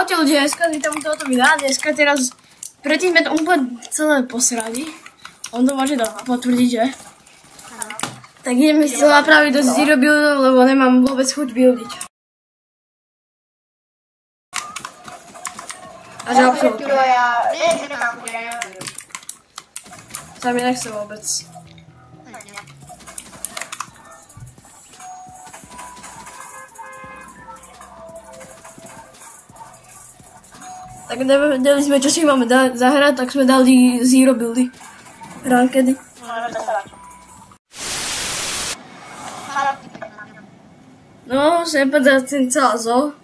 Čaute ľudia, dneska vítam tohoto videa. Dneska teraz, predtým sme to úplne celé posrali. On to môže potvrdiť, že? Tak ideme si to napraviť do zero buildov, lebo nemám vôbec chuť buildiť. A že absolútne. Sa mi nechce vôbec. Tak dali sme, čo si máme zahrať, tak sme dali zero buildy. Rankedy. No, sem padá ten celá zo.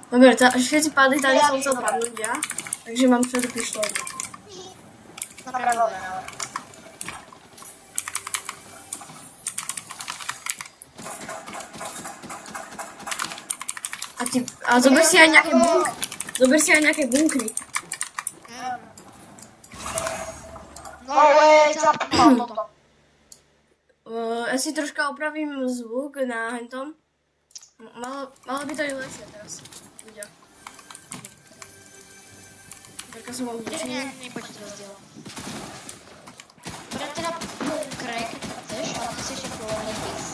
Dobre, všetci padli, tady som chcel padnúť ja. Takže mám všetko pištol. A zober si aj nejaké bunkry. Zober si aj nejaké bunkry. Ja si troška opravím zvuk na hentom. Malo by to byť lepšie teraz. Ľudia. Taká som vám zvučil. Nepoď to rozdieľa. Budem teda bunkre, keď chceš, ale ty si ešte povolný pís.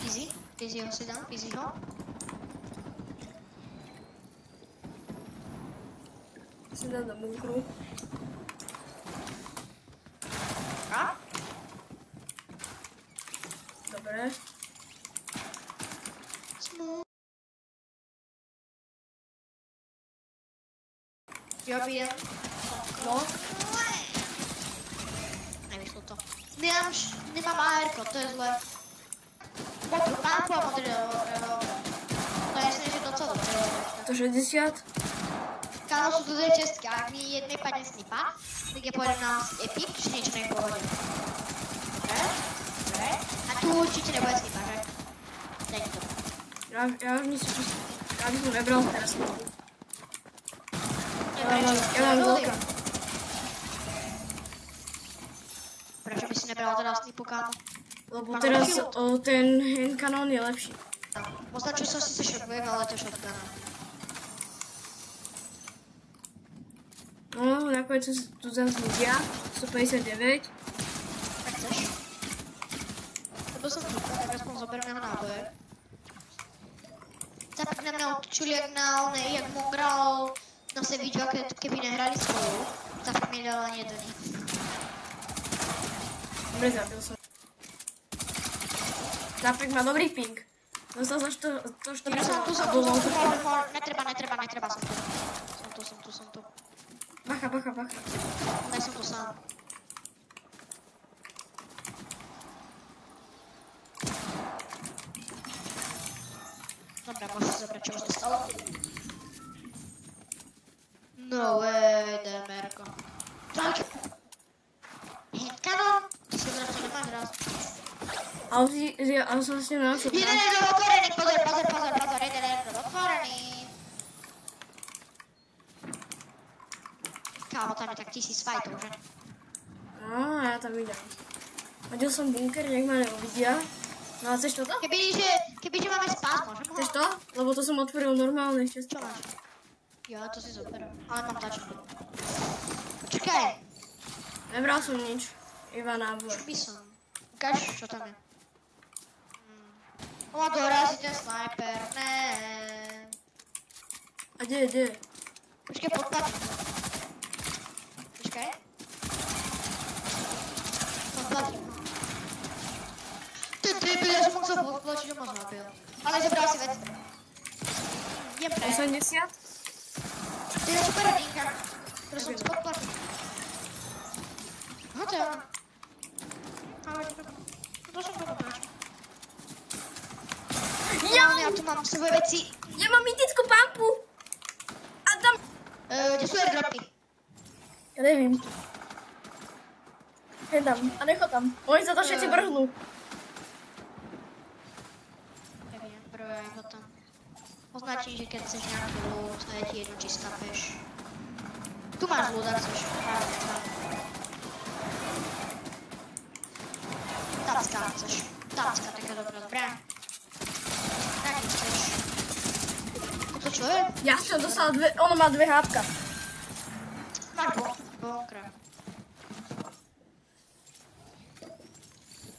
Easy? Easy ho si dám? Easy ho? Si dám do bunkru. A? Dobre. Jo, pídem. No. Nevyšlo to. Nemám AR-ko, to je zle. Mám po modrého. To je že docela dobré. 160. Kámo, sú tu dve čestky, ak mi jednej padne snipa, tak ja pôjdem na epic, či niečo nejak pohodne. Dobre, dobre. A tu určite nebude snipa, že? Daj mi to. Ja už nie som ja by som nebral teraz snipu. Ja mám veľká. Prečo by si nebral teda snipu, kámo? Lebo teraz ten handkanón je lepší. Označil som si sa shotgun, ale to shotgun. No, nakoniec sa tu zase ľudia. 159. Tak chceš? Lebo som tu, tak aspoň zoberme ho náboje. Tak na mňa odčuli, jak na onej, jak mu hral na Seviču, keby nehrali spolu. Tak mi dal ani jeden. Dobre, zabil som. Zápek má dobrý ping. Dostal sa to 4. Netreba, som tu. Bacha. Ne, som tu sám. Dobre, môžeš si zobrať, čo už dostalo. No way, DMR-ko. Čaučo. Handkanón? Ty si zrať, čo nemáš raz. Ale som s ním našel. Jeden je otvorený, pozor, jeden je otvorený. Kámo, tam je tak 1000 fightov, že? No, ja tam idem. Hodil som bunker, nech ma neuvidia. No a chceš toto? Kebyže máme spás, môžem ho? Chceš to? Lebo to som otvoril normálne ešte. Čo máš? Jo, to si zoberám. Ale mám tačku. Počkaj. Nebral som nič. Iba nábor. Čo by som? Ukáž, čo tam je. Dorazí ten sniper, ne. A kde? Počkaj, podplačím. Počkaj. Podplačím. Ty debil, ja som ho chcel podplačiť, on ma zabil. Ale zobral si vec. Idem pre. 80? Ty je super rodinka, ktorú som chcel podplačiť. Hoďte. Ale to som podplačil. Ja tu mám svoje veci. Ja mám mytickú pampu. A tam... Kde sú airdropy? Ja neviem. Hej tam. A necho tam. Oni sa to všetci brhnú. Neviem, prvé ho tam. Označím, že keď chceš nejaký loot, a je ti jedno, či skapeš. Tu máš loot, ak chceš. Tacka, chceš. Tacka, taká dobrá. Tak chceš. To čo je? Ja som dostala ono má 2 hápka. Máš bonkra.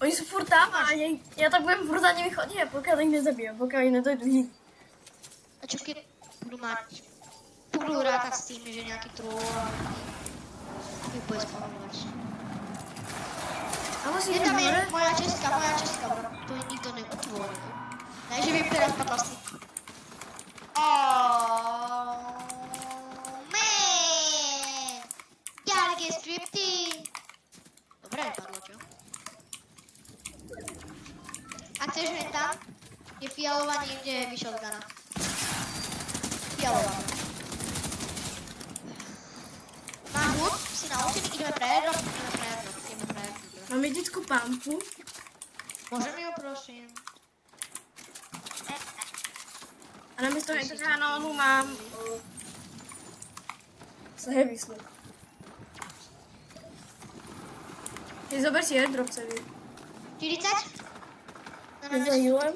Oni sú furt tam a ja tak budem furt za nimi chodiť a pokiaľ ich nezabijem, pokiaľ ich nedojdu hit. A čo keď budú rátať s tým, že nejaký troll ich bude spamovať. Je tam je moja česka, bro. To je nikto neutvorí. Ne, že by teraz padla s tým. Man! Gotta get stripty! Dobre, padlo, čo? A chceš len tam? Je fialová niekde vyšotgana. Fialová. Mám hud, si naučený, ideme pre airdrop. Mám jedničku pampu. Môžem ju, prosím? A namiesto kanónu mám heavy slug. Ty zober si airdrop celý. 40? Ja zajílujem.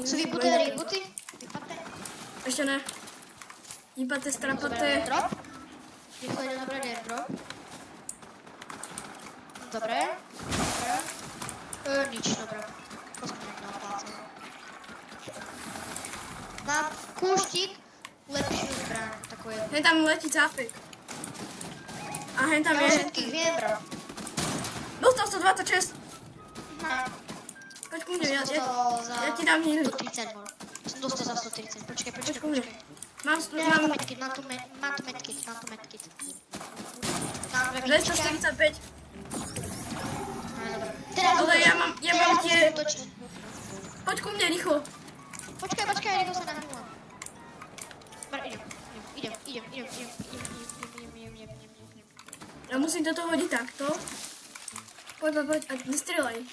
Sú vybuté reboty? Vypaté? Ešte ne. Vypaté, strapaté. Airdrop? Rýchlo ide zobrať airdrop. Dobre. Nič, dobre. Mám kúštik, lepšiu zbraň, takú jednu. Hen tam letí cápek. A hen tam Ja je... všetkých viem, bro. Dostal 126. Poď ku mne, ja ti dám healy. 130 bol. Som dostal za 130, počkaj. Poď ku mne. Mám tu medkit. Mám tu medkit. Mám 245. Teraz Ale ja mám tie... útočím. Poď ku mne, rýchlo. Počkaj, rýchlo sa nahýlam. Idem. Ja musím do toho hodiť takto. Poď, a nestrelaj.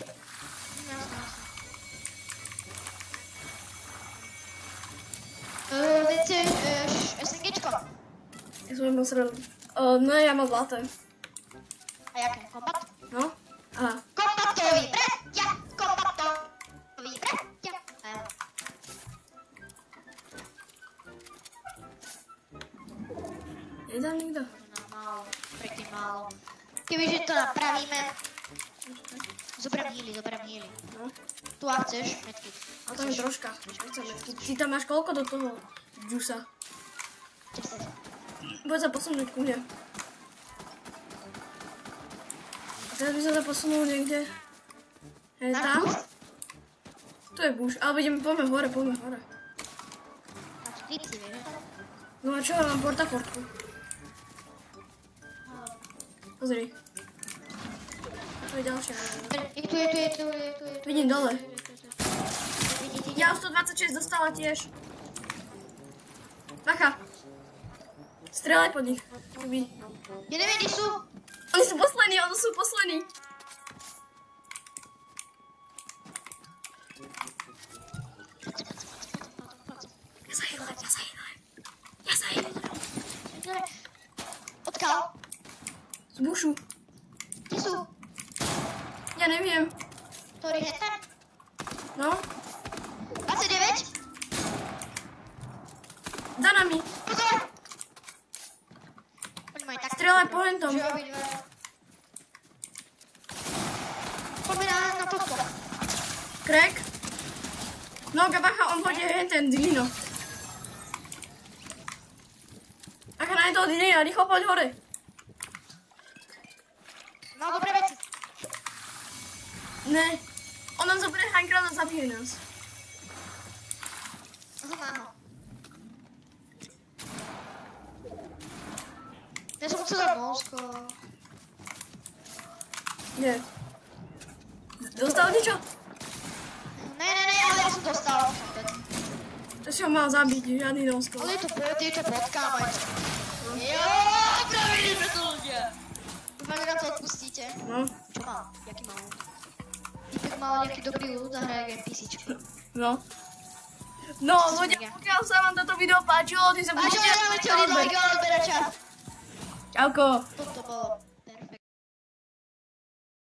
Viete, SNGčko. Ja som mal srelu. No, ja mám zlaté. A jaké? Kombat? No? Aha. Kombatový bratia! A ja. Nedám nikto. Málo, predtým málo. Kebyže to napravíme, zoberám healy. No. Tu a chceš medkit. A tam je troška. Ty tam máš koľko do toho džusa? 30. Poď sa posunúť ku mne. A teraz by som sa posunul niekde. Hej, tam. Tu je buš, ale poďme hore. A tu typci, vieš? No a čo, ja mám portafortku. Pozri. Tu je ďalšia. Tu je. Vidím dole. Ja 126 dostala tiež. Bacha. Strelaj po nich. Ja neviem, kde sú. Oni sú poslední. Ja sa hýlim. Odkiaľ? Z bušu. Kde sú? Ja neviem. Ktorý henta? No, 29? za nami. Pozor! Poď maj tak. Strelaj po hentom. Že obidve. Poďme na toto. Crack. No, bacha, on hodí ten Dilino. Bacha, na toho Dilina, rýchlo poď hore. Mal dobré veci. Ne. On nám zoberie handgrad a zabije nás. Má ho. Ja som chcel dať Monsko. Nie. Dostal niečo? Ne, ale ja som dostal. To si ho mal zabiť, žiadny nosko. Ale je to bodka, mať. Jo, pravili pre to ľudia. Dúfam, že nám to odpustíte. No. Čo mal? Jaký mal? Typek mal nejaký dobrý ľud a hraje NPCčky. No. No, ľudia, pokiaľ sa vám toto video páčilo, ty sa budete... Páčilo, dáme čo, like a odberača. Čauko. Toto bolo.